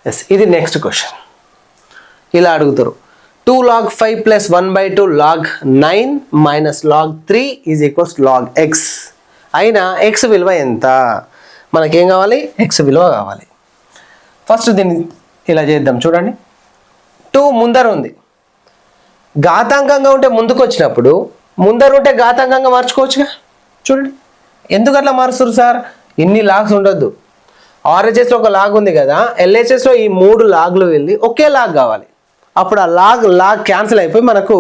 Yes, ఇది next question. ఇలా అడుగుతారు, 2 log 5 plus 1/2 log 9 minus log 3 is equals to log x. అయినా x విలువ ఎంత? మనకేం కావాలి? x విలువ కావాలి. ఫస్ట్ దీన్ని ఇలా చేద్దాం. చూడండి, 2 ముందర ఉంది, ఘాతాంకంగా ఉంటే ముందుకు వచ్చినప్పుడు ముందర ఉంటే ఘాతాంకంగా మార్చుకోవచ్చుగా. చూడండి, ఎందుకు అట్లా మారుస్తారు సార్? ఇన్ని లాగ్స్ ఉండొద్దు. ఆర్హెచ్ఎస్లో ఒక లాగ్ ఉంది కదా, ఎల్హెచ్ఎస్లో ఈ 3 లాగ్లు వెళ్ళి ఒకే లాగ్ కావాలి. అప్పుడు ఆ లాగ్ క్యాన్సిల్ అయిపోయి మనకు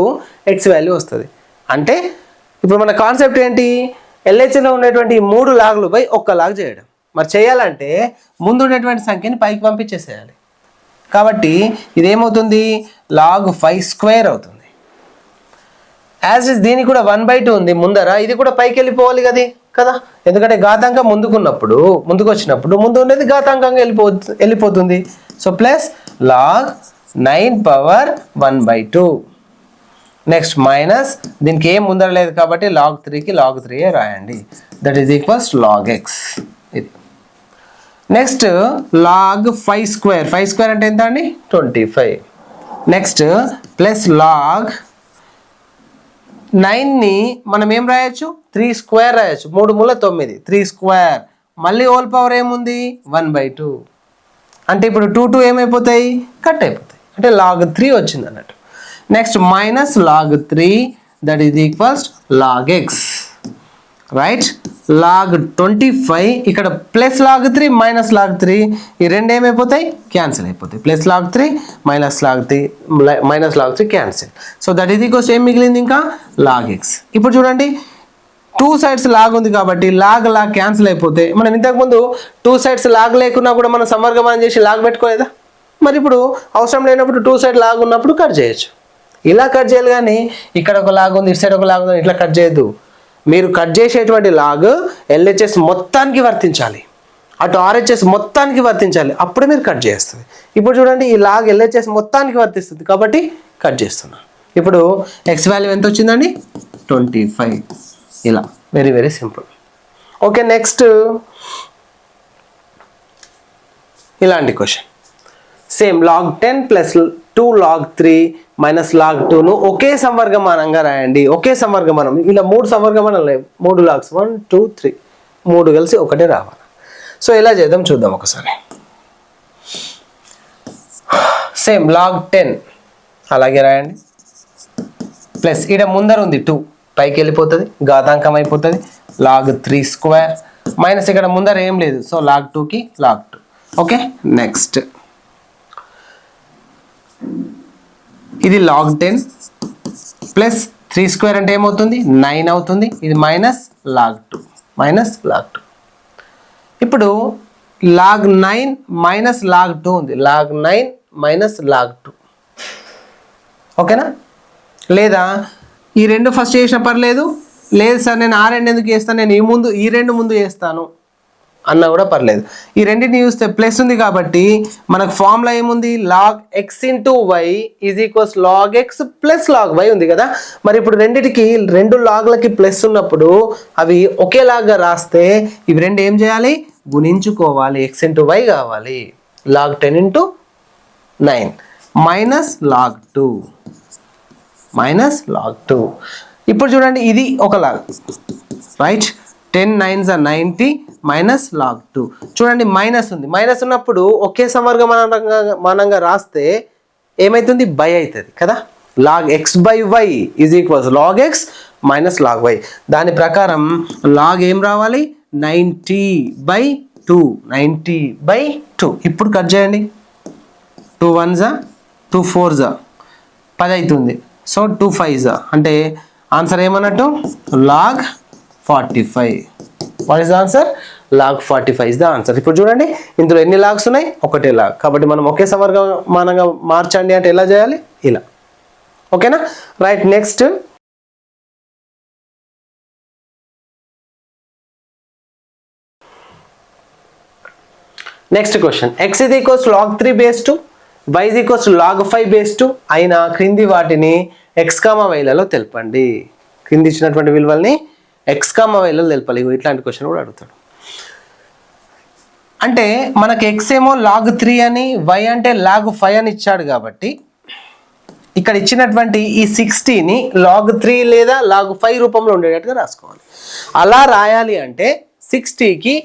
ఎక్స్ వాల్యూ వస్తుంది. అంటే ఇప్పుడు మన కాన్సెప్ట్ ఏంటి? ఎల్హెచ్లో ఉన్నటువంటి ఈ 3 లాగ్లు పై ఒక్క లాగ్ చేయడం. మరి చేయాలంటే ముందు ఉన్నటువంటి సంఖ్యని పైకి పంపించేసేయాలి. కాబట్టి ఇదేమవుతుంది? log 5² అవుతుంది. యాజ్ ఇస్ దీనికి కూడా 1/2 ఉంది ముందర, ఇది కూడా పైకి వెళ్ళిపోవాలి కదా. ఎందుకంటే ఘాతాంకం ముందుకు వచ్చినప్పుడు ముందు ఉన్నది ఘాతాంకంగా వెళ్ళిపోతుంది. So plus log 9 power 1/2. Next minus దీనికి ఏం ముందర లేదు కాబట్టి log 3కి log 3 రాయండి. That is equals log x. ఇది నెక్స్ట్ log 5². 5² అంటే ఎంత అండి? 25. నెక్స్ట్ ప్లస్ log 9ని మనం ఏం రాయొచ్చు? 3² రాయొచ్చు. 3 మూల 9, 3². మళ్ళీ హోల్ పవర్ ఏముంది? 1/2. అంటే ఇప్పుడు 2 ఏమైపోతాయి? కట్ అయిపోతాయి. అంటే log 3 వచ్చింది అన్నట్టు. Next minus log 3 that is equals log x. Right, log 25 ఇక్కడ ప్లస్ log 3 మైనస్ log 3, ఈ రెండు ఏమైపోతాయి? క్యాన్సిల్ అయిపోతాయి. Plus log 3 minus log 3 cancel. So that is equals ఏం మిగిలింది? ఇంకా log x. ఇప్పుడు చూడండి, 2 sides లాగ్ ఉంది కాబట్టి లాగ్ క్యాన్సిల్ అయిపోతే, మనం ఇంతకుముందు 2 sides లాగ్ లేకున్నా కూడా మనం సమవర్గమానం చేసి లాగ్ పెట్టుకోలేదా? మరి ఇప్పుడు అవసరం లేనప్పుడు 2 side లాగ్ ఉన్నప్పుడు కట్ చేయొచ్చు. ఇలా కట్ చేయాలి, కానీ ఇక్కడ ఒక లాగ్ ఉంది, ఇటు సైడ్ ఒక లాగ్ ఉంది, ఇట్లా కట్ చేయొద్దు. మీరు కట్ చేసేటువంటి లాగ్ ఎల్హెచ్ఎస్ మొత్తానికి వర్తించాలి, అటు ఆర్హెచ్ఎస్ మొత్తానికి వర్తించాలి, అప్పుడే మీరు కట్ చేస్తుంది. ఇప్పుడు చూడండి, ఈ లాగ్ ఎల్హెచ్ఎస్ మొత్తానికి వర్తిస్తుంది కాబట్టి కట్ చేస్తున్నాను. ఇప్పుడు ఎక్స్ వాల్యూ ఎంత వచ్చిందండి? 25. ఇలా very very simple. Okay, next ఇలాంటి question. Same log 10 plus 2 log 3 minus log 2ను ఒకే సంవర్గమానంగా రాయండి. ఒకే సంవర్గమానం, ఇలా 3 సంవర్గమానాలు లేవు, 3 లాగ్స్ 1 2 3 3 కలిసి ఒకటే రావాలి. సో ఎలా చేద్దాం చూద్దాం ఒకసారి. సేమ్ log 10 అలాగే రాయండి. ప్లస్ ఇక్కడ ముందర ఉంది 2, పైకి వెళ్ళిపోతుంది, ఘాతాంకం అయిపోతుంది, log 3² మైనస్ ఇక్కడ ముందర ఏం లేదు, సో log 2కి log 2. ఓకే, నెక్స్ట్ ఇది log 10 ప్లస్ 3² అంటే ఏమవుతుంది? 9 అవుతుంది. ఇది మైనస్ log 2 ఇప్పుడు log 9 మైనస్ log 2 ఉంది. log 9 minus log 2. ఓకేనా? లేదా ఈ రెండు ఫస్ట్ చేసిన పర్లేదు, లేదు సార్ నేను ఆ రెండు ఎందుకు చేస్తాను, నేను ఈ రెండు ముందు చేస్తాను అన్నా కూడా పర్లేదు. ఈ రెండింటిని చూస్తే ప్లస్ ఉంది కాబట్టి మనకు ఫార్ములా ఏముంది? log x into y is equals log x plus log y ఉంది కదా. మరి ఇప్పుడు రెండు లాగ్లకి ప్లస్ ఉన్నప్పుడు అవి ఒకేలాగా రాస్తే ఇవి రెండు ఏం చేయాలి? గుణించుకోవాలి. x ఇంటూ y కావాలి. log 10 ఇంటూ 9 మైనస్ log 2 ఇప్పుడు చూడండి, ఇది ఒక log, right? 10 9s are 90 minus log 2. చూడండి, మైనస్ ఉంది. మైనస్ ఉన్నప్పుడు ఒకే సంవర్గమానంగా రాస్తే ఏమైతుంది? బై అవుతుంది కదా. log x by y is equals log x minus log y. దాని ప్రకారం లాగ్ ఏం రావాలి? 90/2. ఇప్పుడు కట్ చేయండి. 2 1s 2 4s 10 అవుతుంది. సో 2 5s అంటే ఆన్సర్ ఏమన్నట్టు? log 45. What is the answer? log 45 is the answer. ఇప్పుడు చూడండి, ఇందులో ఎన్ని లాగ్స్ ఉన్నాయి? ఒకటే లాగ్. కాబట్టి మనం ఒకే సంవర్గమానంగా మార్చండి అంటే ఎలా చేయాలి? ఇలా. ఓకేనా? Right, next question. x is equals to log 3/2, y is equals to log 5/2 అయినా క్రింది వాటిని x, yలలో తెలపండి. క్రింది ఇచ్చినటువంటి విలువల్ని x, yలలో తెలపాలి. ఇట్లాంటి క్వశ్చన్ కూడా అడుగుతాడు. అంటే మనకి ఎక్స్ ఏమో లాగ్ 3 అని వై అంటే లాగ్ 5 అని ఇచ్చాడు కాబట్టి ఇక్కడ ఇచ్చినటువంటి ఈ 60ని లాగ్ 3 లేదా లాగ్ 5 రూపంలో ఉండేటట్టుగా రాసుకోవాలి. అలా రాయాలి అంటే 60కి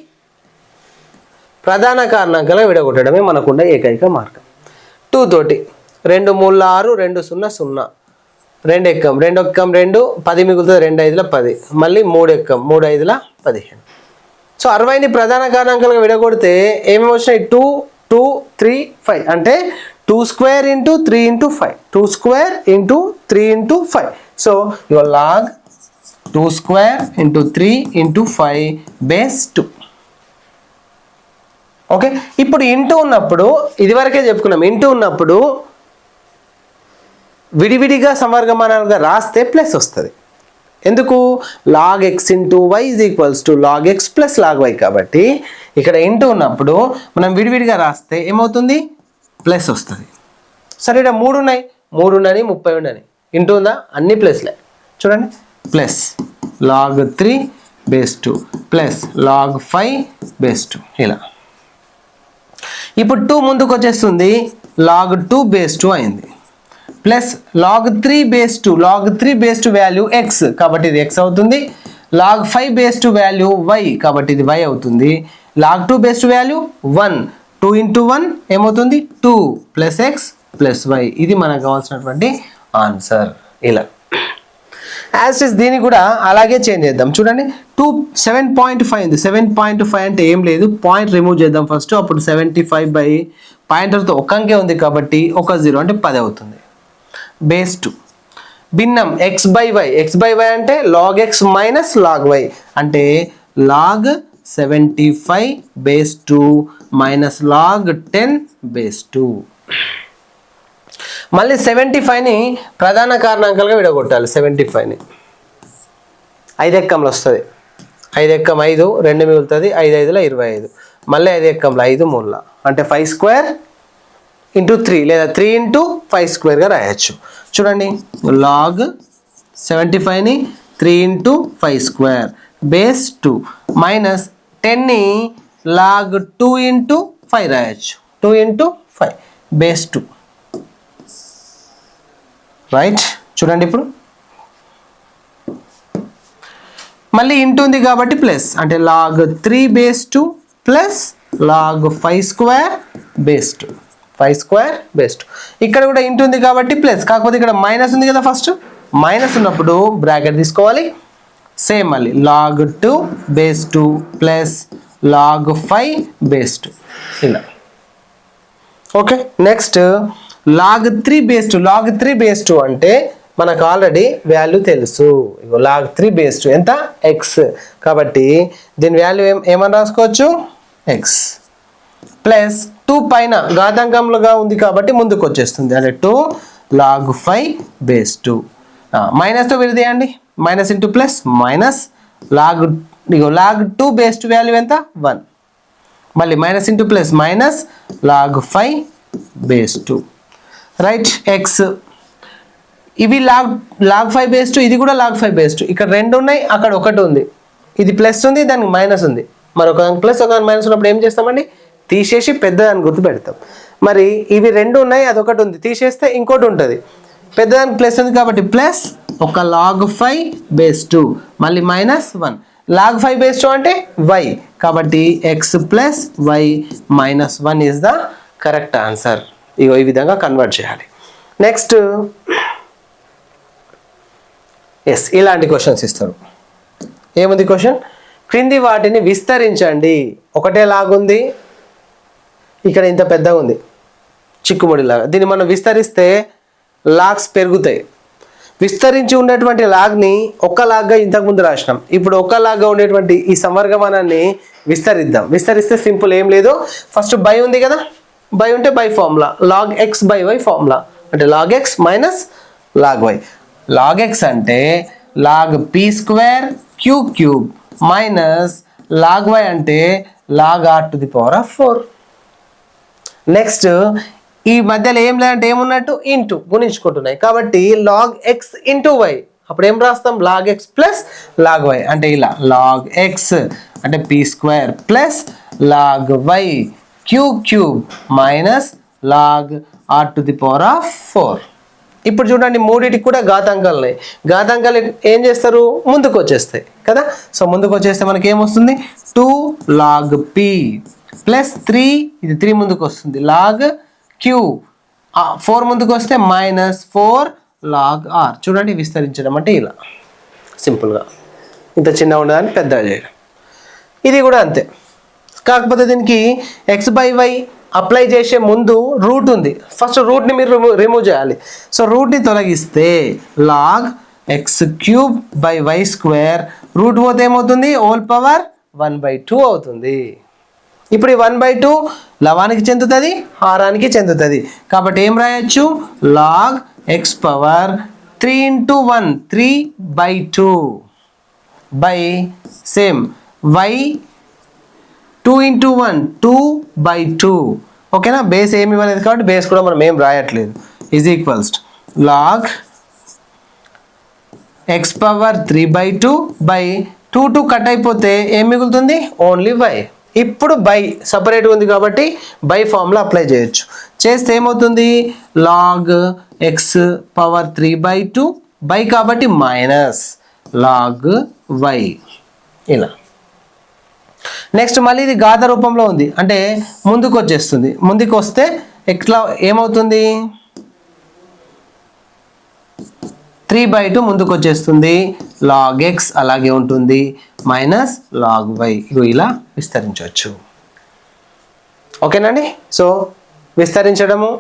ప్రధాన కారణాంకాలు విడగొట్టడమే మనకున్న ఏకైక మార్గం. 2 తోటి 2 3 6 2 0 0 2 ఎక్కం 2 ఎక్కం 2 10 మిగులుతుంది 2 5ల 10 మళ్ళీ 3 ఎక్కం 3 5ల 15. సో 60ని ప్రధాన కారణాంకాలుగా విడగొడితే ఏమేమి వచ్చినాయి 2 2 3 5 అంటే 2 square into 3 into 5 2 square into 3 into 5. So your log 2 square into 3 into 5 base 2. Okay, ఇప్పుడు ఇంటూ ఉన్నప్పుడు ఇదివరకే చెప్పుకున్నాం, ఇంటూ ఉన్నప్పుడు విడివిడిగా సంవర్గమానాలుగా రాస్తే ప్లస్ వస్తుంది. ఎందుకు log x into y is equals to log x plus log y కాబట్టి ఇక్కడ ఇంటూ ఉన్నప్పుడు మనం విడివిడిగా రాస్తే ఏమవుతుంది ప్లస్ వస్తుంది. సరే ఇక్కడ 3 ఉన్నాయి 3 ఉండని 30 ఉండని ఇంటూ ఉందా అన్ని ప్లస్లే చూడండి plus log 3 base 2 plus log 5 base 2 ఇలా. ఇప్పుడు 2 ముందుకు వచ్చేస్తుంది లాగ్ 2 బేస్ 2 అయింది plus log 3 base 2 log 3 base 2 value x కాబట్టి ఇది ఎక్స్ అవుతుంది. లాగ్ 5 బేస్ 2 వాల్యూ వై కాబట్టి ఇది వై అవుతుంది. లాగ్ 2 బేస్ 2 వాల్యూ 1 2 ఇంటూ 1 ఏమవుతుంది 2 ప్లస్ ఎక్స్ ప్లస్ వై. ఇది మనకు కావాల్సినటువంటి ఆన్సర్. ఇలా యాజ్ ఇస్ దీన్ని కూడా అలాగే చేంజ్ చేద్దాం. చూడండి 7.5 ఉంది 7.5 అంటే ఏం లేదు పాయింట్ రిమూవ్ చేద్దాం ఫస్ట్. అప్పుడు 75 బై పాయింటర్తో ఒక అంకే ఉంది కాబట్టి ఒక 0 అంటే 10 అవుతుంది. బేస్ 2 భిన్నం ఎక్స్ బై వై అంటే log x minus log y అంటే log 75 base 2 minus log 10 base 2. మళ్ళీ 75ని ప్రధాన కారణాంకాలుగా విడగొట్టాలి. 75ని 5 ఎక్కంలో వస్తుంది 5 ఎక్కం 5 2 మిగులుతుంది 5 5ల 25 మళ్ళీ 5 ఎక్కంలో 5 3ల అంటే 5 స్క్వేర్ ఇంటూ 3 లేదా 3 ఇంటూ 5 స్క్వేర్గా రాయొచ్చు. చూడండి లాగ్ 75ని 3 ఇంటూ 5 స్క్వేర్ బేస్ 2 మైనస్ 10ని లాగ్ 2 ఇంటూ 5 రాయొచ్చు 2 ఇంటూ 5 బేస్ 2 రైట్. చూడండి ఇప్పుడు మళ్ళీ ఇంటూ ఉంది కాబట్టి ప్లస్ అంటే log 3 base 2 plus log 5 square base 2 5 square base 2. ఇక్కడ కూడా ఇంటూ ఉంది కాబట్టి ప్లస్ కాకపోతే ఇక్కడ మైనస్ ఉంది కదా ఫస్ట్ మైనస్ ఉన్నప్పుడు బ్రాకెట్ తీసుకోవాలి. సేమ్ మళ్ళీ log 2 base 2 plus log 5 base 2 ఇలా. Okay next log 3 base 2 log 3 base 2 అంటే మనకు ఆల్రెడీ వాల్యూ తెలుసు. లాగ్ 3 బేస్ 2 ఎంత ఎక్స్ కాబట్టి దీని వాల్యూ ఏమని రాసుకోవచ్చు ఎక్స్ ప్లస్ 2 పైన ఘాతాంకంలోగా ఉంది కాబట్టి ముందుకు వచ్చేస్తుంది అంటే 2 లాగ్ 5 బేస్ 2 మైనస్తో విడదీయండి minus into plus minus log 2 base 2 value ఎంత 1 మళ్ళీ minus into plus minus log 5 base 2 right x. ఇవి లాగ్ 5 బేస్ 2 ఇది కూడా లాగ్ 5 బేస్ 2 ఇక్కడ 2 ఉన్నాయి అక్కడ 1 ఉంది ఇది ప్లస్ ఉంది దానికి మైనస్ ఉంది మరొక దానికి ప్లస్ ఒక మైనస్ ఉన్నప్పుడు ఏం చేస్తామండి తీసేసి పెద్దదాన్ని గుర్తు పెడతాం. మరి ఇవి 2 ఉన్నాయి అదొకటి ఉంది తీసేస్తే ఇంకోటి ఉంటుంది పెద్దదానికి ప్లస్ ఉంది కాబట్టి ప్లస్ ఒక లాగ్ 5 బేస్ 2 మళ్ళీ మైనస్ 1 లాగ్ 5 బేస్ 2 అంటే y కాబట్టి x ప్లస్ y మైనస్ 1 ఈజ్ ద కరెక్ట్ ఆన్సర్. ఇగో ఈ విధంగా కన్వర్ట్ చేయాలి. నెక్స్ట్ ఎస్ ఇలాంటి క్వశ్చన్స్ ఇస్తారు. ఏముంది క్వశ్చన్ క్రింది వాటిని విస్తరించండి. ఒకటే లాగుంది ఇక్కడ ఇంత పెద్దగా ఉంది చిక్కుముడి లాగా దీన్ని మనం విస్తరిస్తే లాగ్స్ పెరుగుతాయి. విస్తరించి ఉన్నటువంటి లాగ్ని ఒక లాగ్గా ఇంతకుముందు రాసినాం. ఇప్పుడు ఒక లాగ్గా ఉండేటువంటి ఈ సంవర్గమానాన్ని విస్తరిద్దాం. విస్తరిస్తే సింపుల్ ఏం లేదు ఫస్ట్ బై ఉంది కదా బై ఉంటే by formula log x by y formula అంటే log x minus log y. Log x అంటే log p square q cube minus log y అంటే log r to the power of 4. Next ఈ మధ్యలో ఏం లేదంటే ఏమున్నట్టు ఇంటూ గుణించుకుంటున్నాయి కాబట్టి log x into why అప్పుడు ఏం రాస్తాం log x plus log y అంటే ఇలా లాగ్ ఎక్స్ అంటే p square plus log y cube minus log r to the power of 4. ఇప్పుడు చూడండి మూడింటికి కూడా ఘాతాంకాలు ఉన్నాయి. ఘాతాంకాలు ఏం చేస్తారు ముందుకు వచ్చేస్తాయి కదా. సో ముందుకు వచ్చేస్తే మనకి ఏమొస్తుంది 2 లాగ్ పి ప్లస్ 3 ఇది 3 ముందుకు వస్తుంది లాగ్ క్యూ 4 ముందుకు వస్తే మైనస్ 4 లాగ్ ఆర్. చూడండి విస్తరించడం అంటే ఇలా సింపుల్గా ఇంత చిన్నగా ఉండదని పెద్దగా చేయడం. ఇది కూడా అంతే. కాకపోతే దీనికి ఎక్స్ బై వై అప్లై చేసే ముందు రూట్ ఉంది. ఫస్ట్ రూట్ని మీరు రిమూవ్ చేయాలి. సో రూట్ని తొలగిస్తే log x cube by y square root పోతే ఏమవుతుంది హోల్ పవర్ 1/2 అవుతుంది. ఇప్పుడు ఈ 1/2 లవానికి చెందుతుంది హారానికి చెందుతుంది కాబట్టి ఏం రాయొచ్చు log x power 3 into 1 3/2 by same y 2 into 1 2/2 ఓకేనా. బేస్ ఏమి ఇవ్వలేదు కాబట్టి బేస్ కూడా మనం ఏం రాయట్లేదు. Is equals log x power 3/2 by 2 cut అయిపోతే ఏం మిగులుతుంది ఓన్లీ వై. ఇప్పుడు బై సపరేట్గా ఉంది కాబట్టి బై ఫార్ములా అప్లై చేయొచ్చు. చేస్తే ఏమవుతుంది లాగ్ ఎక్స్ పవర్ 3/2 బై కాబట్టి మైనస్ లాగ్ వై ఇలా. నెక్స్ట్ మళ్ళీ ఇది ఘాత రూపంలో ఉంది అంటే ముందుకు వచ్చేస్తుంది. ముందుకు వస్తే ఎట్లా ఏమవుతుంది 3/2 ముందుకు వచ్చేస్తుంది లాగ్ ఎక్స్ అలాగే ఉంటుంది మైనస్ లాగ్ వై ఇలా విస్తరించవచ్చు. ఓకేనండి. సో విస్తరించడము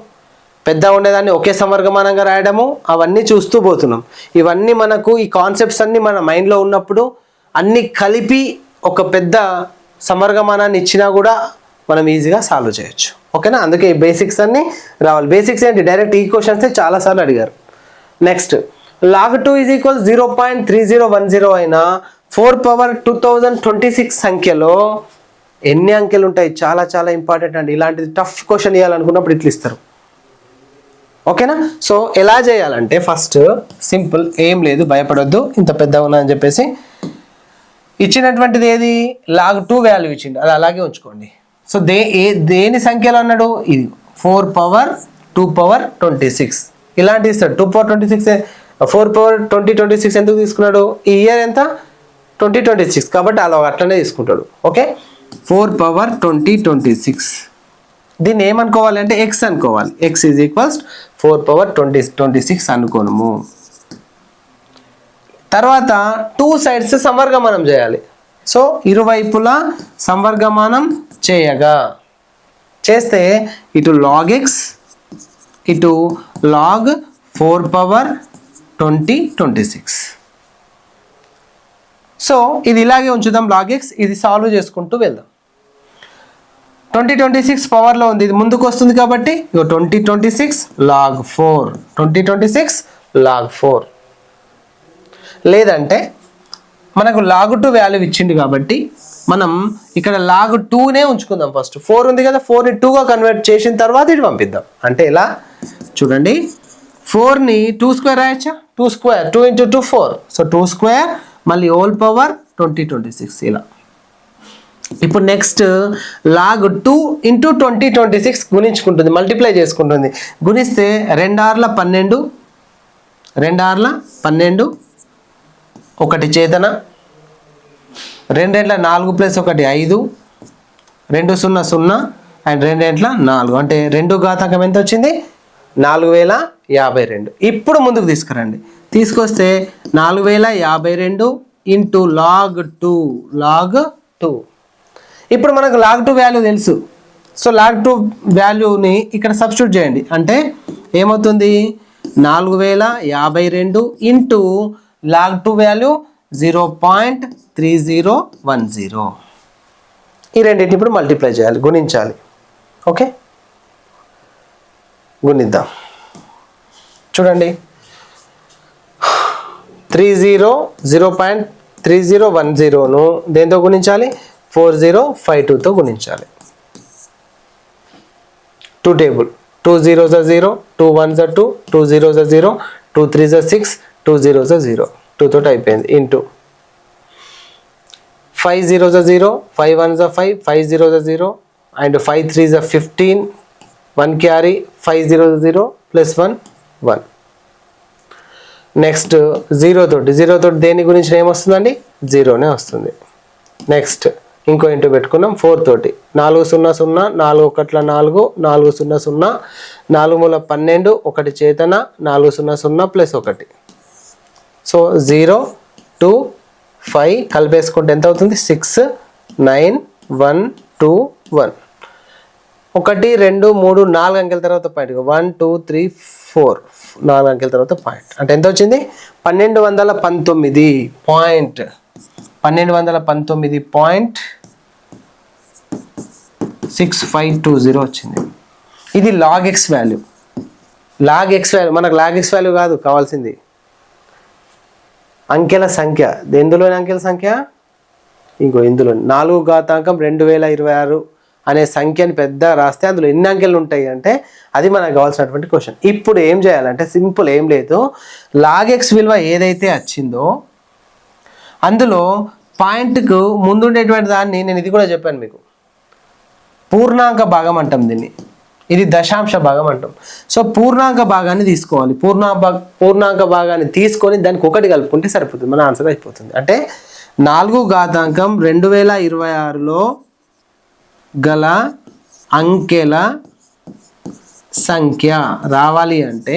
పెద్ద ఉండేదాన్ని ఒకే సమవర్గమానంగా రాయడము అవన్నీ చూస్తూ పోతున్నాం. ఇవన్నీ మనకు ఈ కాన్సెప్ట్స్ అన్నీ మన మైండ్లో ఉన్నప్పుడు అన్నీ కలిపి ఒక పెద్ద సమవర్గమానాన్ని ఇచ్చినా కూడా మనం ఈజీగా సాల్వ్ చేయొచ్చు. ఓకేనా. అందుకే ఈ బేసిక్స్ అన్నీ రావాలి. బేసిక్స్ ఏంటి డైరెక్ట్ ఈ క్వశ్చన్స్ చాలాసార్లు అడిగారు. నెక్స్ట్ లాగ్ 2 ఈజ్ ఈక్వల్ 0.3010 అయినా 4 పవర్ 2026 సంఖ్యలో ఎన్ని అంకెలు ఉంటాయి చాలా చాలా ఇంపార్టెంట్ అండి. ఇలాంటిది టఫ్ క్వశ్చన్ ఇవ్వాలనుకున్నప్పుడు ఇట్లా ఇస్తారు. ఓకేనా. సో ఎలా చేయాలంటే ఫస్ట్ సింపుల్ ఏం లేదు భయపడొద్దు ఇంత పెద్దగా ఉన్నా అని చెప్పేసి ఇచ్చినటువంటిది ఏది లాగ్ 2 వాల్యూ ఇచ్చిండు అది అలాగే ఉంచుకోండి. సో దేని సంఖ్యలో అన్నాడు ఇది 4 పవర్ 2 పవర్ 26 ఇలాంటి ఇస్తాడు. 2 పవర్ 26 4 పవర్ 2026 ఎందుకు తీసుకున్నాడు ఈ ఇయర్ ఎంత 2026 కాబట్టి అలా అట్లనే తీసుకుంటాడు. ఓకే 4 పవర్ 2026 దీన్ని ఏమనుకోవాలి అంటే ఎక్స్ అనుకోవాలి. X is equals 4 power 2026 అనుకోనము. తర్వాత 2 సైడ్స్ సంవర్గమానం చేయాలి. సో ఇరువైపులా సంవర్గమానం చేయగా చేస్తే ఇటు లాగ్ ఎక్స్ ఇటు లాగ్ 4 పవర్ 2026. సో ఇది ఇలాగే ఉంచుదాం లాగ్ ఎక్స్ ఇది సాల్వ్ చేసుకుంటూ వెళ్దాం. 2026 పవర్లో ఉంది ఇది ముందుకు వస్తుంది కాబట్టి 2026 లాగ్ 4 2026 లాగ్ 4 లేదంటే మనకు లాగ్ 2 వాల్యూ ఇచ్చింది కాబట్టి మనం ఇక్కడ లాగ్ 2నే ఉంచుకుందాం. ఫస్ట్ 4 ఉంది కదా 4ని 2గా కన్వర్ట్ చేసిన తర్వాత ఇది పంపిద్దాం. అంటే ఇలా చూడండి 4ని 2 స్క్వేర్ రాయచ్చా 2 స్క్వేర్ 2 into 2 4 సో 2 స్క్వేర్ మళ్ళీ హోల్ పవర్ 2026 ఇలా. ఇప్పుడు నెక్స్ట్ లాగ్ 2 into 2026 గుణించుకుంటుంది మల్టిప్లై చేసుకుంటుంది. గుణిస్తే 2 ఆర్ల 12 2 ఆర్ల 12 ఒకటి చేతన 2 రెంట్ల 4 ప్లస్ 1 5 2 0 0 అండ్ 2 రెంట్ల 4 అంటే 2 ఘాతాంకం ఎంత వచ్చింది 4052. ఇప్పుడు ముందుకు తీసుకురండి తీసుకొస్తే 4052 ఇంటూ లాగ్ 2 ఇప్పుడు మనకు లాగ్ 2 వాల్యూ తెలుసు. సో లాగ్ 2 వాల్యూని ఇక్కడ సబ్స్టిట్యూట్ చేయండి అంటే ఏమవుతుంది 4052 ఇంటూ లాగ్ 2 వాల్యూ 0.3010 ఈ రెండింటిని ఇప్పుడు మల్టిప్లై చేయాలి గుణించాలి. ఓకే గుణిద్దాం చూడండి 0.3010ను దేంతో గుణించాలి 4052తో గుణించాలి. 2 table 2 0s are 0 2 1s are 2 2 0s are 0 2 3s are 6 2 0s are 0 2 తోటి అయిపోయింది into 5 0s 0, 5 1s 5, 5 0s 0 and 5 3s 15, 1 carry, 5 0s 0 plus 1 1. Next 0 తోటి దేని గురించి ఏమొస్తుందండి? 0నే వస్తుంది. నెక్స్ట్ ఇంకో ఇంటూ పెట్టుకున్నాం 4 తోటి 4 0 0, 4 1 4, 4 0 0, 4 మూల 12, 1 చేతన, 4 0 0 ప్లస్ 1. సో 0 2 5 కలిపేసుకుంటే ఎంత అవుతుంది? 6 9 1 2 1. 1 2 3 4 అంకెల తర్వాత పాయింట్. 1 2 3 4 4 అంకెల తర్వాత పాయింట్. అంటే ఎంత వచ్చింది? 1219 పాయింట్. 1219.6520 వచ్చింది. ఇది లాగ్ ఎక్స్ వాల్యూ. మనకు లాగ్ ఎక్స్ వాల్యూ కాదు కావాల్సింది, అంకెల సంఖ్య. ఎందులోని అంకెల సంఖ్య? ఇందులో 4 ఘాతాంకం 2026 అనే సంఖ్యని పెద్ద రాస్తే అందులో ఎన్ని అంకెలు ఉంటాయి అంటే అది మనకు కావాల్సినటువంటి క్వశ్చన్. ఇప్పుడు ఏం చేయాలంటే సింపుల్, ఏం లేదు, లాగ్ ఎక్స్ విలువ ఏదైతే వచ్చిందో అందులో పాయింట్కు ముందుండేటువంటి దాన్ని నేను ఇది కూడా చెప్పాను మీకు, పూర్ణాంక భాగం అంటాం దీన్ని, ఇది దశాంశ భాగం అంటాం. సో పూర్ణాంక భాగాన్ని తీసుకోవాలి. పూర్ణాంక భాగాన్ని తీసుకొని దానికి 1 కలుపుకుంటే సరిపోతుంది, మన ఆన్సర్ అయిపోతుంది. అంటే 4 ఘాతాంకం 2026లో గల అంకెల సంఖ్య రావాలి అంటే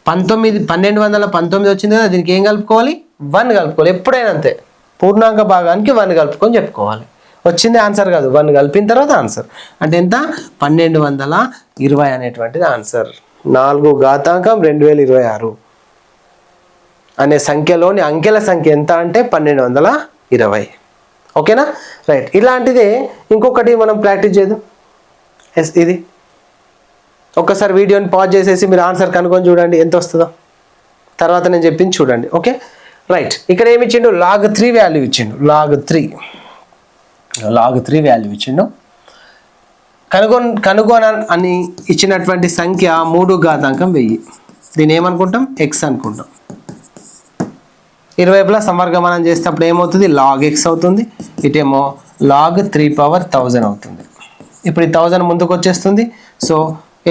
1219 వచ్చింది కదా, దీనికి ఏం కలుపుకోవాలి? 1 కలుపుకోవాలి. ఎప్పుడైనా అంతే, పూర్ణాంక భాగానికి 1 కలుపుకొని చెప్పుకోవాలి. వచ్చింది ఆన్సర్ కాదు, 1 కలిపిన తర్వాత ఆన్సర్. అంటే ఎంత? 1220 అనేటువంటిది ఆన్సర్. 4 ఘాతాంకం 2026 అనే సంఖ్యలోని అంకెల సంఖ్య ఎంత అంటే 1220. ఓకేనా? రైట్. ఇలాంటిదే ఇంకొకటి మనం ప్రాక్టీస్ చేద్దాం. ఇది ఒక్కసారి వీడియోని పాజ్ చేసేసి మీరు ఆన్సర్ కనుక్కొని చూడండి ఎంత వస్తుందో, తర్వాత నేను చెప్పింది చూడండి. Okay right. ఇక్కడ ఏమి ఇచ్చిండు? లాగ్ 3 వాల్యూ ఇచ్చిండు. లాగ్ 3 వాల్యూ ఇచ్చిండు. కనుగొన అని ఇచ్చినటువంటి సంఖ్య 3 ఘాతాంకం 1000. దీన్ని ఏమనుకుంటాం? ఎక్స్ అనుకుంటాం. ఇరువైపులా సంవర్గమనం చేసేటప్పుడు ఏమవుతుంది? లాగ్ ఎక్స్ అవుతుంది. ఇటేమో లాగ్ 3 పవర్ 1000 అవుతుంది. ఇప్పుడు ఈ 1000 ముందుకు వచ్చేస్తుంది. సో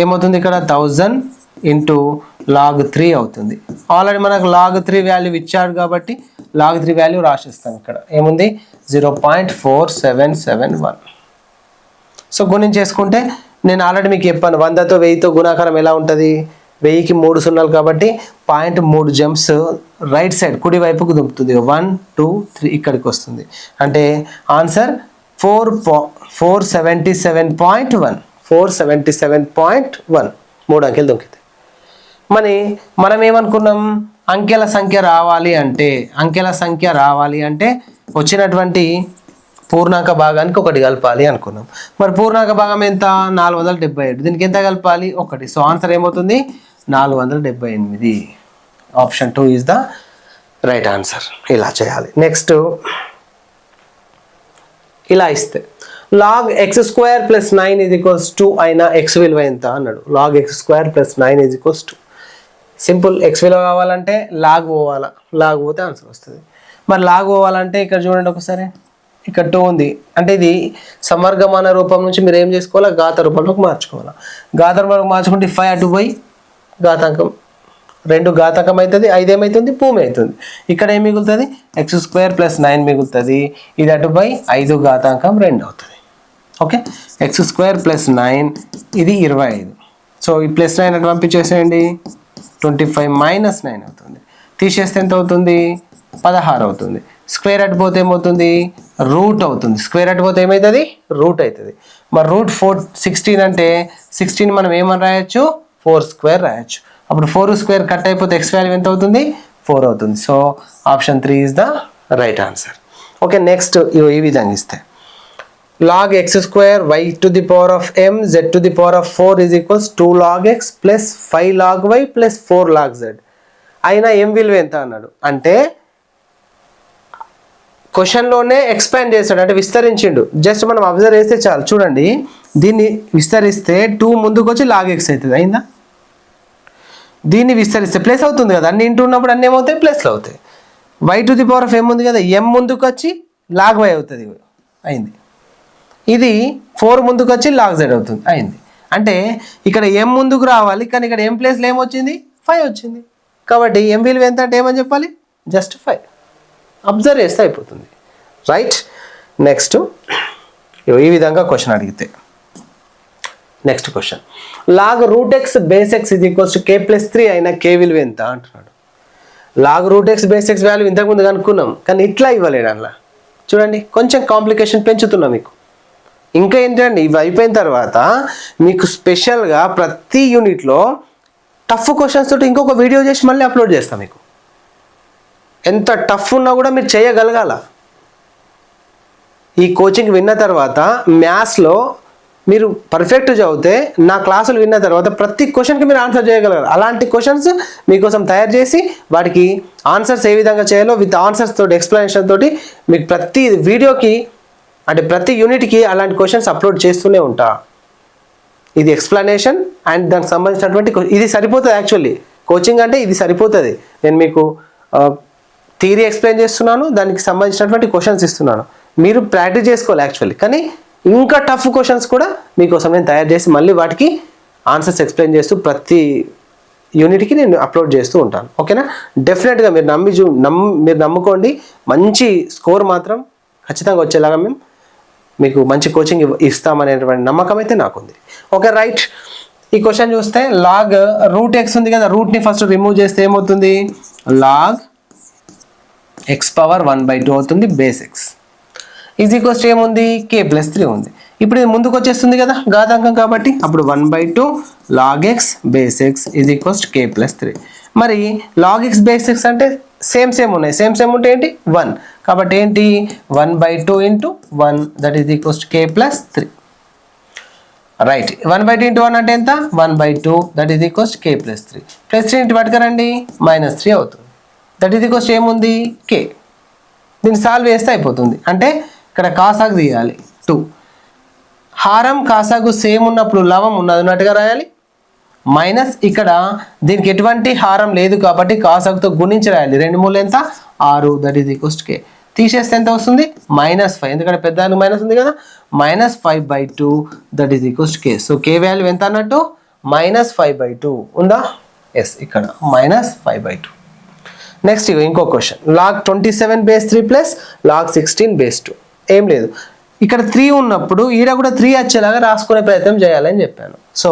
ఏమవుతుంది? ఇక్కడ 1000 ఇంటూ లాగ్ 3 అవుతుంది. ఆల్రెడీ మనకు లాగ్ 3 వాల్యూ ఇచ్చాడు కాబట్టి లాగ్ 3 వాల్యూ రాసిస్తాం. ఇక్కడ ఏముంది? 0.4771. సో గుణించేసుకుంటే నేను ఆల్రెడీ మీకు చెప్పాను, 100తో 1000తో గుణాకారం ఎలా ఉంటుంది? 1000కి 3 సున్నాలు కాబట్టి పాయింట్ 3 జంప్స్ రైట్ సైడ్ కుడి వైపుకు దుంపుతుంది. 1 2 3 ఇక్కడికి వస్తుంది. అంటే ఆన్సర్ 477.1. 477.1 3 అంకెలు దొరికింది. మనం ఏమనుకున్నాం? అంకెల సంఖ్య రావాలి అంటే వచ్చినటువంటి పూర్ణాంక భాగానికి 1 కలపాలి అనుకున్నాం. మరి పూర్ణాంక భాగం ఎంత? 477. దీనికి ఎంత కలపాలి? 1. సో ఆన్సర్ ఏమవుతుంది? 478. Option 2 is the right answer. ఇలా చేయాలి. నెక్స్ట్ ఇలా ఇస్తే log x² + 9 = 2 అయినా x విలువ ఎంత అన్నాడు. log x² + 9 = 2. సింపుల్. x విలువ కావాలంటే లాగ్ పోవాలా, లాగ్ పోతే ఆన్సర్ వస్తుంది. మరి లాగ్ పోవాలంటే ఇక్కడ చూడండి ఒకసారి, ఇక్కడ 2 ఉంది అంటే ఇది సమర్గమాన రూపం నుంచి మీరు ఏం చేసుకోవాలా? ఘాత రూపంలోకి మార్చుకోవాలా. ఘాత రూపంలోకి మార్చుకుంటే 5 అటు పోయి ఘాతాంకం 2 ఘాతాంకం అవుతుంది. 5 ఏమవుతుంది? భూమి అవుతుంది. ఇక్కడ ఏం మిగులుతుంది? x² + 9 మిగులుతుంది. ఇది అటు పోయి 5 ఘాతాంకం 2 అవుతుంది. ఓకే, x² + 9 ఇది 25. సో ఈ +9 అటు పంపించేసేయండి. 25 - 9 అవుతుంది. తీసేస్తే ఎంత అవుతుంది? 16 అవుతుంది. స్క్వేర్ అటు పోతే ఏమవుతుంది? రూట్ అవుతుంది. స్క్వేర్ అటు పోతే ఏమవుతుంది? రూట్ అవుతుంది. మరి రూట్ 16 అంటే 16 మనం ఏమని రాయొచ్చు? 4² రాయొచ్చు. అప్పుడు 4² కట్ అయిపోతే x వాల్యూ ఎంత అవుతుంది? 4 అవుతుంది. So option 3 is the right answer. Okay, next ఈ విధంగా ఇస్తే log x² y⁴m z⁴ = 2 log x + 5 log y + 4 log z. అయినా m విలువ ఎంత అన్నాడు. అంటే క్వశ్చన్లోనే ఎక్స్పాండ్ చేస్తాడు, అంటే విస్తరించిండు. జస్ట్ మనం అబ్జర్వ్ చేస్తే చాలు. చూడండి, దీన్ని విస్తరిస్తే 2 ముందుకు వచ్చి log x అవుతుంది. అయిందా? దీన్ని విస్తరిస్తే ప్లస్ అవుతుంది కదా, అన్ని ఇంటూ ఉన్నప్పుడు అన్నీ ఏమవుతాయి? ప్లస్లు అవుతాయి. y to the power of m ఉంది కదా, m ముందుకు వచ్చి log y అవుతుంది, అయింది. ఇది 4 ముందుకు వచ్చి log z అవుతుంది, అయింది. అంటే ఇక్కడ m ముందుకు రావాలి, కానీ ఇక్కడ m ప్లేస్లో ఏమొచ్చింది 5 వచ్చింది. కాబట్టి m విలువ ఎంత అంటే ఏమని చెప్పాలి, జస్ట్ 5. అబ్జర్వ్ చేస్తే అయిపోతుంది, రైట్. నెక్స్ట్ ఈ విధంగా క్వశ్చన్ అడిగితే, next question log root x base x ఇది ఈక్వల్స్ టు k+3 అయినా k విలువ ఎంత అంటున్నాడు. Log root x base x value ఇంతకుముందు కనుక్కున్నాం, కానీ ఇట్లా ఇవ్వలేడు అలా. చూడండి కొంచెం కాంప్లికేషన్ పెంచుతున్నా మీకు. ఇంకా ఏంటండి, ఇవి అయిపోయిన తర్వాత మీకు స్పెషల్గా ప్రతి యూనిట్లో టఫ్ క్వశ్చన్స్ తోటి ఇంకొక వీడియో చేసి మళ్ళీ అప్లోడ్ చేస్తాను మీకు. ఎంత టఫ్ ఉన్నా కూడా మీరు చేయగలగాల. ఈ కోచింగ్ విన్న తర్వాత మ్యాథ్స్లో మీరు పర్ఫెక్ట్ చదివితే నా క్లాసులు విన్న తర్వాత ప్రతి క్వశ్చన్కి మీరు ఆన్సర్ చేయగలగాలి. అలాంటి క్వశ్చన్స్ మీకోసం తయారు చేసి వాటికి ఆన్సర్స్ ఏ విధంగా చేయాలో విత్ ఆన్సర్స్ తోటి ఎక్స్ప్లెనేషన్ తోటి మీకు ప్రతి వీడియోకి అంటే ప్రతి యూనిట్కి అలాంటి క్వశ్చన్స్ అప్లోడ్ చేస్తూనే ఉంటా. ఇది ఎక్స్ప్లెనేషన్ అండ్ దానికి సంబంధించినటువంటి ఇది సరిపోతుంది. యాక్చువల్లీ కోచింగ్ అంటే ఇది సరిపోతుంది. నేను మీకు థియరీ ఎక్స్ప్లెయిన్ చేస్తున్నాను, దానికి సంబంధించినటువంటి క్వశ్చన్స్ ఇస్తున్నాను, మీరు ప్రాక్టీస్ చేసుకోవాలి యాక్చువల్లీ. కానీ ఇంకా టఫ్ క్వశ్చన్స్ కూడా మీకోసం నేను తయారు చేసి మళ్ళీ వాటికి ఆన్సర్స్ ఎక్స్ప్లెయిన్ చేస్తూ ప్రతి యూనిట్కి నేను అప్లోడ్ చేస్తూ ఉంటాను. ఓకేనా? డెఫినెట్గా మీరు మీరు నమ్ముకోండి, మంచి స్కోర్ మాత్రం ఖచ్చితంగా వచ్చేలాగా మేము మీకు మంచి కోచింగ్ ఇస్తామనేటువంటి నమ్మకం అయితే నాకుంది. Okay right. ఈ క్వశ్చన్ చూస్తే లాగ్ రూట్ ఎక్స్ ఉంది కదా, రూట్ని ఫస్ట్ రిమూవ్ చేస్తే ఏమవుతుంది, లాగ్ ఎక్స్ పవర్ 1/2 అవుతుంది బేస్ ఎక్స్ ఈజ్ ఈక్వల్స్ ఏముంది, k+3 ఉంది. ఇప్పుడు ఇది ముందుకు వచ్చేస్తుంది కదా ఘాతాంకం కాబట్టి, అప్పుడు 1/2 log x base X is equals k+3. మరి log x బేస్ ఎక్స్ అంటే సేమ్ ఉన్నాయి, సేమ్ ఉంటే ఏంటి 1, కాబట్టి ఏంటి 1/2 × 1 that is equals k+3. Right. 1/2 × 1 అంటే ఎంత, 1/2 దట్ ఈజ్ ఈక్వల్స్ k+3. +3 ఇంటి పట్టుకరండి -3 అవుతుంది. దట్ ఈజ్ ఈక్వల్స్ ఏముంది k. దీన్ని సాల్వ్ చేస్తే అయిపోతుంది. అంటే ఇక్కడ కాసాగు తీయాలి 2, హారం కాసాగు సేమ్ ఉన్నప్పుడు లవం ఉన్నట్టుగా రాయాలి, మైనస్ ఇక్కడ దీనికి ఎటువంటి హారం లేదు కాబట్టి కాసాగుతో గుణించి రాయాలి. 2 3 ఎంత 6 దట్ ఈజ్ ఈక్వల్స్ k. తీసేస్తే ఎంత వస్తుంది -5, ఎందుకంటే పెద్ద మైనస్ ఉంది కదా, -5/2 that is equals k. So k value ఎంత అన్నట్టు -5/2 ఉందా, ఎస్ ఇక్కడ -5/2. నెక్స్ట్ ఇంకో question, log 27 base 3 plus log 16 base 2. ఏం లేదు, ఇక్కడ 3 ఉన్నప్పుడు ఈడ కూడా 3 వచ్చేలాగా రాసుకునే ప్రయత్నం చేయాలని చెప్పాను. సో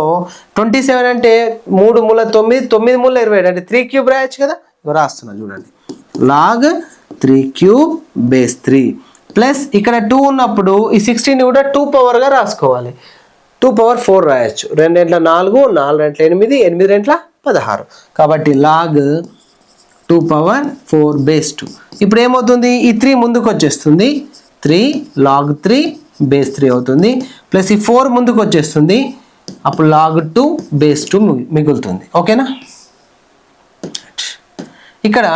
27 అంటే 3 మూల 9, 9 మూల 27 అంటే 3³ రాయొచ్చు కదా, రాస్తున్నా చూడండి, log 3³ బేస్ 3 ప్లస్ ఇక్కడ 2 ఉన్నప్పుడు ఈ 16 కూడా 2 పవర్గా రాసుకోవాలి, 2 పవర్ 4 రాయొచ్చు. 2 రెంట్ల 4, 4 రెంట్ల 8, 8 రెంట్ల 16, కాబట్టి log 2 పవర్ 4 బేస్ 2. ఇప్పుడు ఏమవుతుంది, ఈ 3 ముందుకు వచ్చేస్తుంది, 3 log 3 బేస్ 3 అవుతుంది, ప్లస్ ఈ 4 ముందుకు వచ్చేస్తుంది, అప్పుడు log 2 బేస్ 2 మిగులుతుంది. ఓకేనా? ఇక్కడ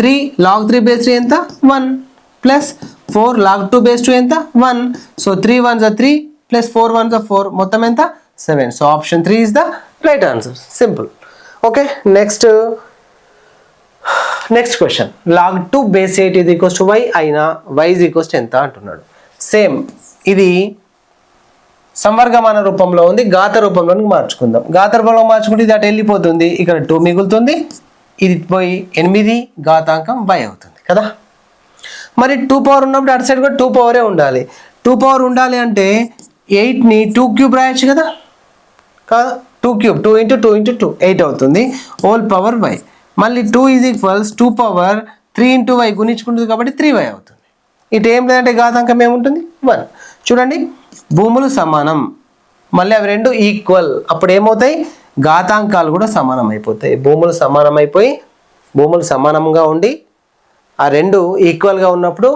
3 log 3 బేస్ 3 ఎంత 1 ప్లస్ 4 log 2 బేస్ 2 ఎంత 1. So 3 1s are 3 plus 4 1s are 4, మొత్తం ఎంత 7. So option 3 is the right answer. Simple. Okay. Next question, log 2 base 8 ఇది ఈక్వల్స్ టు y అయినా y ఈజ్ ఈక్వల్స్ టు ఎంత అంటున్నాడు. సేమ్ ఇది సంవర్గమాన రూపంలో ఉంది, ఘాత రూపంలోనికి మార్చుకుందాం. ఘాత రూపంలో మార్చుకుంటే ఇది అటు వెళ్ళిపోతుంది, ఇక్కడ 2 మిగులుతుంది, ఇది పోయి 8 ఘాతాంకం y అవుతుంది కదా. మరి 2 పవర్ ఉన్నప్పుడు అటు సైడ్ కూడా 2 పవరే ఉండాలి. 2 పవర్ ఉండాలి అంటే 8ని 2³ రాయొచ్చు కదా, 2³ 2 × 2 × 2 8 అవుతుంది, హోల్ పవర్ y. మళ్ళీ 2 ఈజ్ ఈక్వల్స్ 2 పవర్ 3 × y గుణించుకుంటుంది కాబట్టి 3y అవుతుంది. ఇటు ఏం లేదంటే ఘాతాంకం ఏముంటుంది 1. చూడండి భూములు సమానం, మళ్ళీ అవి 2 ఈక్వల్, అప్పుడు ఏమవుతాయి ఘాతాంకాలు కూడా సమానం అయిపోతాయి. భూములు సమానం అయిపోయి భూములు సమానంగా ఉండి ఆ 2 ఈక్వల్గా ఉన్నప్పుడు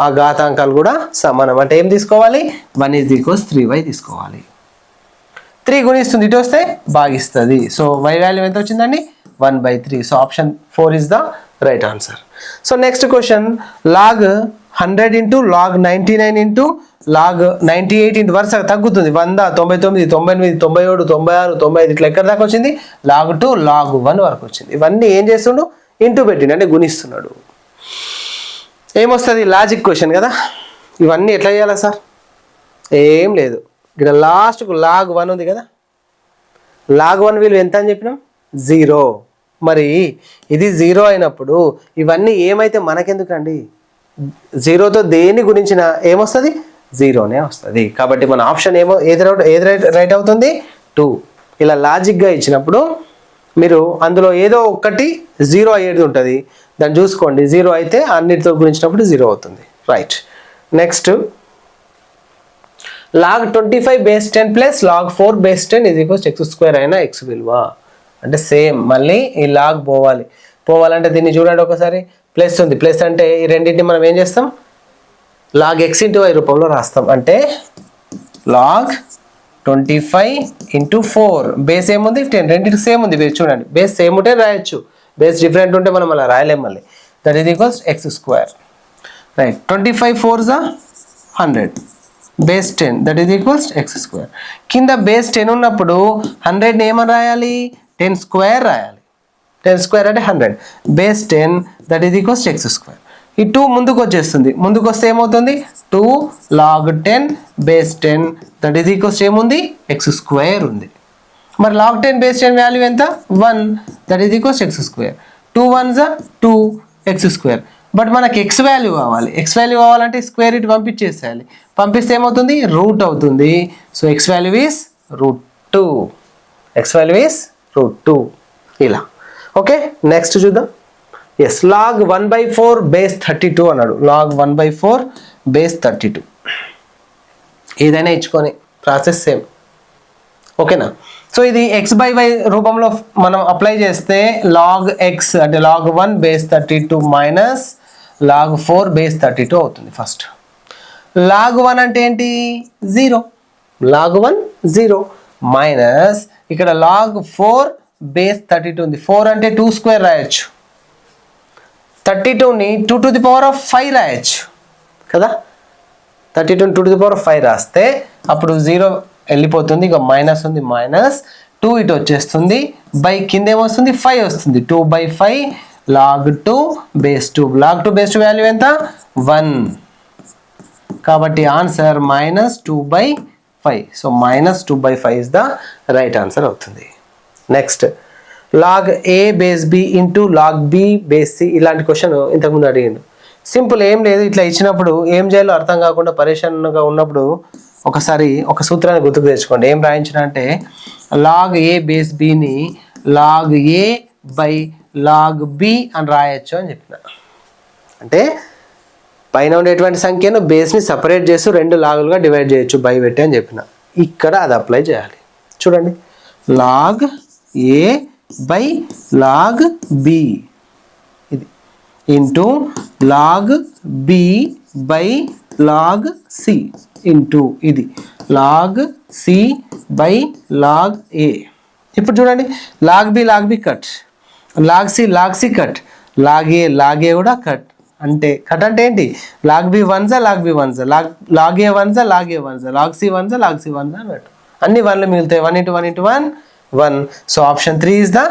ఆ ఘాతాంకాలు కూడా సమానం. అంటే ఏం తీసుకోవాలి 1 ఈజ్ ఈక్వల్స్ 3y తీసుకోవాలి. 3 గుణిస్తుంది, ఇటు వస్తే భాగిస్తుంది. సో y వాల్యూ ఎంత వచ్చిందండి 1/3. So option 4 is the right answer. So next question, log 100 × log 99 × log 98 into వరుస తగ్గుతుంది, 100 99 98 97 96 95 ఇట్లా ఎక్కడ దాకా వచ్చింది, log 2 log 1 వరకు వచ్చింది. ఇవన్నీ ఏం చేస్తుండు ఇంటూ పెట్టిండు అంటే గుణిస్తున్నాడు. ఏమొస్తుంది? లాజిక్ క్వశ్చన్ కదా. ఇవన్నీ ఎట్లా చేయాలా సార్? ఏం లేదు, ఇక్కడ లాస్ట్కు log 1 ఉంది కదా, log 1 విలువ ఎంత అని చెప్పినాం? 0. మరి ఇది 0 అయినప్పుడు ఇవన్నీ ఏమైతే మనకెందుకండి? 0తో దేని గురించిన ఏమొస్తుంది? 0నే వస్తుంది. కాబట్టి మన ఆప్షన్ ఏది రైట్ అవుతుంది? 2. ఇలా లాజిక్గా ఇచ్చినప్పుడు మీరు అందులో ఏదో ఒకటి 0 అయ్యేది ఉంటుంది, దాన్ని చూసుకోండి. 0 అయితే అన్నిటితో గురించినప్పుడు 0 అవుతుంది. Right. Next log 25 base 10 plus log 4 base 10 is equals x² అయినా x విలువ అంటే సేమ్. మళ్ళీ ఈ లాగ్ పోవాలంటే దీన్ని చూడండి ఒకసారి. ప్లస్ ఉంది, ప్లస్ అంటే ఈ రెండింటిని మనం ఏం చేస్తాం? log x ఇంటూ y రూపంలో రాస్తాం. అంటే log 25 ఇంటూ 4 బేస్ ఏముంది? 10. రెండింటికి సేమ్ ఉంది. బేస్ చూడండి, బేస్ సేమ్ ఉంటే రాయొచ్చు, బేస్ డిఫరెంట్ ఉంటే మనం అలా రాయలేం. మళ్ళీ that is equals x². Right. 25 4s 100 base 10 that is equals x². కింద బేస్ 10 ఉన్నప్పుడు 100ని ఏమని రాయాలి? 10² రాయాలి. 10² అంటే 100 base 10 that is equals x². ఈ 2 ముందుకు వచ్చేస్తుంది. ముందుకు వస్తే ఏమవుతుంది? 2 log 10 base 10 that is equals ఏముంది? x² ఉంది. మరి log 10 బేస్ 10 వాల్యూ ఎంత? 1 that is equals x². 2 1s 2 x². But మనకి x వాల్యూ కావాలి. x వాల్యూ కావాలంటే స్క్వేర్ ఇటు పంపించేసేయాలి. పంపిస్తే ఏమవుతుంది? రూట్ అవుతుంది. So x value is √2. x value is √2. ఇలా. ఓకే, నెక్స్ట్ చూద్దాం. ఎస్, log 1/4 బేస్ 32 అన్నాడు. log 1/4 బేస్ 32 ఏదైనా ఇచ్చుకొని ప్రాసెస్ సేమ్. ఓకేనా? సో ఇది x/y రూపంలో మనం అప్లై చేస్తే log x అంటే log 1 base 32 minus log 4 base 32 అవుతుంది. ఫస్ట్ log 1 అంటే ఏంటి? 0. log 1 0 మైనస్ ఇక్కడ log 4 బేస్ 32 ఉంది. 4 అంటే 2² రాయొచ్చు, 32ని 2 to the power of 5 రాయొచ్చు కదా. 32ని 2 to the power of 5 రాస్తే అప్పుడు 0 వెళ్ళిపోతుంది. ఇక మైనస్ ఉంది, మైనస్ 2 ఇటు వచ్చేస్తుంది. బై కింద ఏమొస్తుంది? 5 వస్తుంది. 2/5 log 2 base 2. log 2 base 2 value ఎంత? 1. కాబట్టి answer -2/5. So -2/5 is the right answer అవుతుంది. Next log a base b into log b base c. ఇలాంటి క్వశ్చన్ ఇంతకుముందు అడిగిండు. సింపుల్, ఏం లేదు. ఇట్లా ఇచ్చినప్పుడు ఏం చేయాలో అర్థం కాకుండా పరేషాన్గా ఉన్నప్పుడు ఒకసారి ఒక సూత్రాన్ని గుర్తుకు తెచ్చుకోండి. ఏం రాయించిన అంటే log a బేస్ bని log a by log b అని రాయొచ్చు అని చెప్పిన. అంటే పైన ఉండేటువంటి సంఖ్యను బేస్ని సపరేట్ చేస్తూ 2 లాగులుగా డివైడ్ చేయొచ్చు బై పెట్టి అని చెప్పిన. ఇక్కడ అది అప్లై చేయాలి. చూడండి, log a by log b ఇది into log b by log c into ఇది log c by log a. ఇప్పుడు చూడండి, log b cut, log c cut, log a కూడా కట్. అంటే కట్ అంటే ఏంటి? log b 1s log b 1s, log a 1s log a 1s, log c 1s log c 1s అన్నట్టు అన్ని 1లు మిగులుతాయి. 1 × 1 × 1 1. So option 3 is the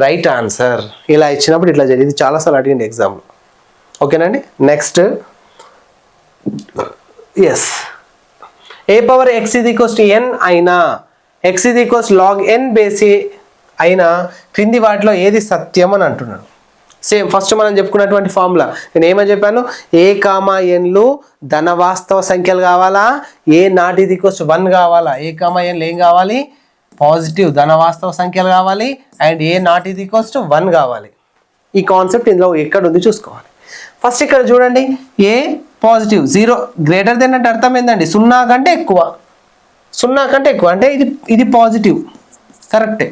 right answer. ఇలా ఇచ్చినప్పుడు ఇట్లా జరిగింది. చాలాసార్లు అడిగింది ఎగ్జామ్లో. ఓకేనండి. నెక్స్ట్ ఎస్, a పవర్ x = n అయినా x = log n base a అయినా క్రింది వాటిలో ఏది సత్యం అని అంటున్నాడు. సేమ్ ఫస్ట్ మనం చెప్పుకున్నటువంటి ఫార్ములా. నేను ఏమని చెప్పాను? a, nలు ధనవాస్తవ సంఖ్యలు కావాలా, a ≠ 1 కావాలా? a, nలు ఏం కావాలి? పాజిటివ్ ధనవాస్తవ సంఖ్యలు కావాలి. అండ్ a ≠ 1 కావాలి. ఈ కాన్సెప్ట్ ఇందులో ఎక్కడ ఉంది చూసుకోవాలి. ఫస్ట్ ఇక్కడ చూడండి, a పాజిటివ్, 0 గ్రేటర్ దెన్ అంటే అర్థం ఏంటండి? 0 కంటే ఎక్కువ. 0 కంటే ఎక్కువ అంటే ఇది పాజిటివ్, కరెక్టే.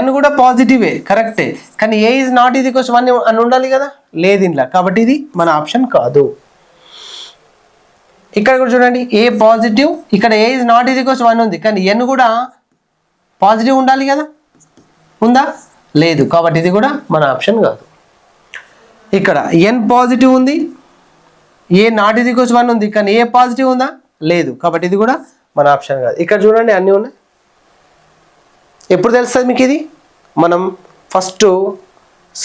n కూడా పాజిటివే, కరెక్టే. కానీ a ఈజ్ నాట్ = 1 అని ఉండాలి కదా, లేదు ఇంట్లో. కాబట్టి ఇది మన ఆప్షన్ కాదు. ఇక్కడ కూడా చూడండి, a పాజిటివ్, ఇక్కడ a ఈజ్ నాట్ = 1 ఉంది. కానీ n కూడా పాజిటివ్ ఉండాలి కదా, ఉందా? లేదు. కాబట్టి ఇది కూడా మన ఆప్షన్ కాదు. ఇక్కడ n పాజిటివ్ ఉంది, a ≠ 1 ఉంది. కానీ a పాజిటివ్ ఉందా? లేదు. కాబట్టి ఇది కూడా మన ఆప్షన్ కాదు. ఇక్కడ చూడండి, అన్నీ ఉన్నాయి. ఎప్పుడు తెలుస్తుంది మీకు ఇది? మనం ఫస్ట్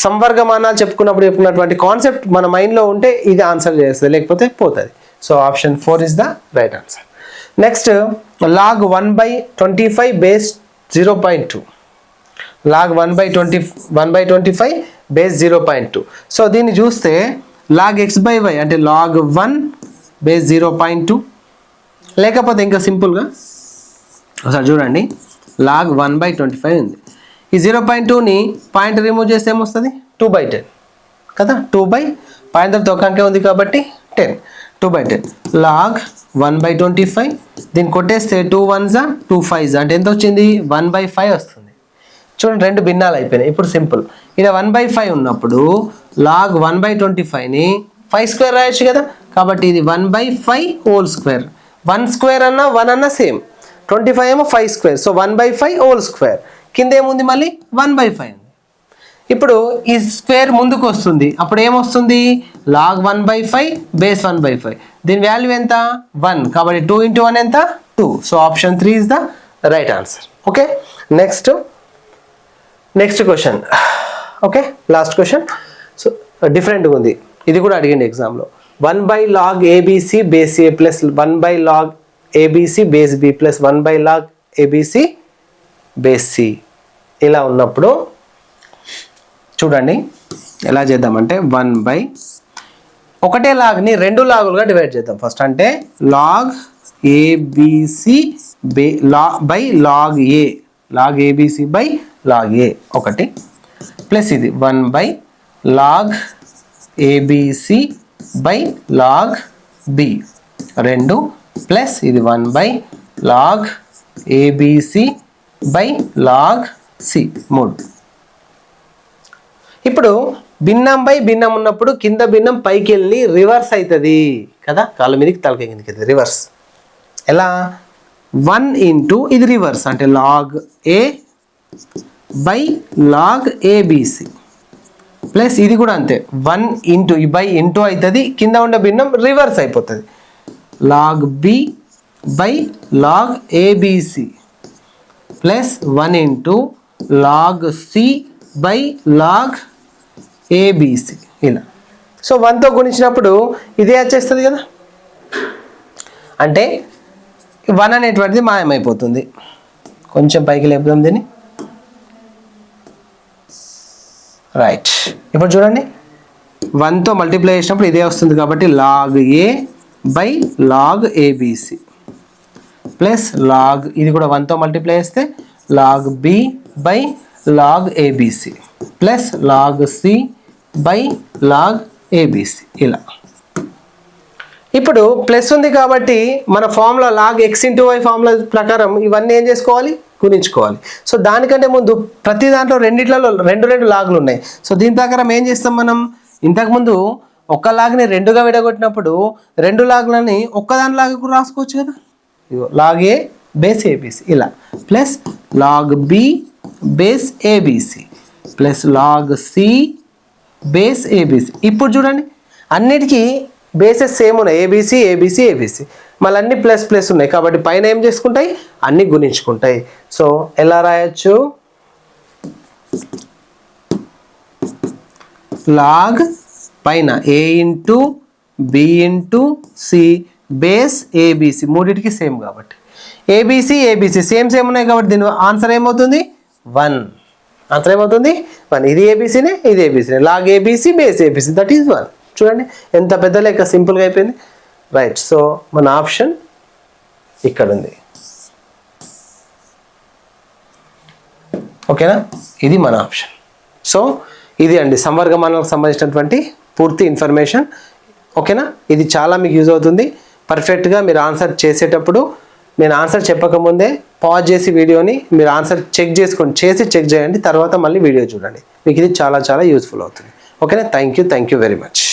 సంవర్గమానాలు చెప్పుకున్నటువంటి కాన్సెప్ట్ మన మైండ్లో ఉంటే ఇది ఆన్సర్ చేస్తుంది, లేకపోతే పోతుంది. So option 4 is the right answer. Next log 1/25 base 0.2. log 1/25 base 0.2. So దీన్ని చూస్తే log x/y అంటే log 1 బేస్ 0.2, లేకపోతే ఇంకా సింపుల్గా ఒకసారి చూడండి, log 1/25 ఉంది. ఈ 0.2ని పాయింట్ రిమూవ్ చేస్తే ఏమొస్తుంది? 2/10 కదా. 2 పాయింట్ తర్వాత ఒక అంకె ఉంది కాబట్టి 10, 2/10 log 1/25. దీన్ని కొట్టేస్తే 2 1s 2 5s అంటే ఎంత వచ్చింది? 1/5 వస్తుంది. చూడండి, రెండు భిన్నాలు అయిపోయినాయి. ఇప్పుడు సింపుల్, ఇలా 1/5 ఉన్నప్పుడు log 1/25ని 5² రాయొచ్చు కదా. కాబట్టి ఇది 1/5 హోల్ స్క్వేర్. 1 స్క్వేర్ అన్నా 1 అన్నా సేమ్. 25 ఏమో 5². So 1/5 whole square. కింద ఏముంది? మళ్ళీ 1/5 ఉంది. ఇప్పుడు ఈ స్క్వేర్ ముందుకు వస్తుంది, అప్పుడు ఏమొస్తుంది? log 1/5 base 1/5. దీని వాల్యూ ఎంత? 1. కాబట్టి 2 × 1 ఎంత? 2. So option 3 is the right answer. Okay, next question. Okay, last question. So డిఫరెంట్గా ఉంది, ఇది కూడా అడిగింది ఎగ్జామ్లో. 1/log ABC base A plus 1/log ABC base B plus 1/log ABC base C ఇలా ఉన్నప్పుడు చూడండి ఎలా చేద్దామంటే, ఒకటే లాగ్ని 2 లాగులుగా డివైడ్ చేద్దాం ఫస్ట్. అంటే log ABC by log A, log ABC by log A ఒకటి, ప్లస్ ఇది 1/log ABC by log B 2, plus ఇది 1/log ABC by log C 3. ఇప్పుడు భిన్నం బై భిన్నం ఉన్నప్పుడు కింద భిన్నం పైకి వెళ్ళి రివర్స్ అవుతుంది కదా, కాళ్ళ మీదకి తలకాయ కిందకి అవుతుంది రివర్స్. ఎలా? 1 × ఇది రివర్స్ అంటే log A by log ABC, plus ఇది కూడా అంతే 1 × ఈ బై ఇంటూ అవుతుంది, కింద ఉన్న భిన్నం రివర్స్ అయిపోతుంది log B by log ABC, plus 1 × log C by log ABC ఇలా. సో 1తో గుణించినప్పుడు ఇదే వచ్చేస్తుంది కదా, అంటే 1 అనేటువంటిది మాయమైపోతుంది. కొంచెం పైకి లేపుదాం దీన్ని. రైట్, ఇప్పుడు చూడండి 1తో మల్టిప్లై చేసినప్పుడు ఇదే వస్తుంది కాబట్టి log A by log ABC, plus log ఇది కూడా 1తో మల్టిప్లై చేస్తే log B by log ABC, plus log C by log ABC ఇలా. ఇప్పుడు ప్లస్ ఉంది కాబట్టి మన formula log x × y formula ప్రకారం ఇవన్నీ ఏం చేసుకోవాలి? గుణించుకోవాలి. సో దానికంటే ముందు ప్రతి దాంట్లో రెండిట్లలో 2 లాగులు ఉన్నాయి. సో దీని ప్రకారం ఏం చేస్తాం మనం? ఇంతకుముందు ఒక్క లాగ్ని 2గా విడగొట్టినప్పుడు 2 లాగులని ఒక్కదాని లాగా కూడా రాసుకోవచ్చు కదా. ఇగో log A బేస్ ABC ఇలా, plus log B base ABC, plus log C base ABC. ఇప్పుడు చూడండి అన్నిటికీ బేసెస్ సేమ్ ఉన్నాయి, ABC ABC ABC, మళ్ళీ అన్ని ప్లస్ ప్లస్ ఉన్నాయి కాబట్టి పైన ఏం చేసుకుంటాయి? అన్ని గుణించుకుంటాయి. సో ఎలా రాయొచ్చు? log పైన A × B × C base ABC, మూడింటికి సేమ్ కాబట్టి ABC ABC సేమ్ ఉన్నాయి కాబట్టి దీని ఆన్సర్ ఏమవుతుంది? 1. ఆన్సర్ ఏమవుతుంది? 1. ఇది ABCనే, ఇది ABCనే, log ABC base ABC, that is 1. చూడండి ఎంత పెద్ద లెక్క, సింపుల్గా అయిపోయింది. రైట్, సో మన ఆప్షన్ ఇక్కడ ఉంది. ఓకేనా, ఇది మన ఆప్షన్. సో ఇది అండి సంవర్గమానాలకు సంబంధించినటువంటి పూర్తి ఇన్ఫర్మేషన్. ఓకేనా, ఇది చాలా మీకు యూజ్ అవుతుంది. పర్ఫెక్ట్గా మీరు ఆన్సర్ చేసేటప్పుడు నేను ఆన్సర్ చెప్పకముందే పాజ్ చేసి వీడియోని మీరు ఆన్సర్ చెక్ చేసుకోండి, చెక్ చేయండి, తర్వాత మళ్ళీ వీడియో చూడండి. మీకు ఇది చాలా యూస్ఫుల్ అవుతుంది. ఓకేనా, థ్యాంక్ యూ వెరీ మచ్.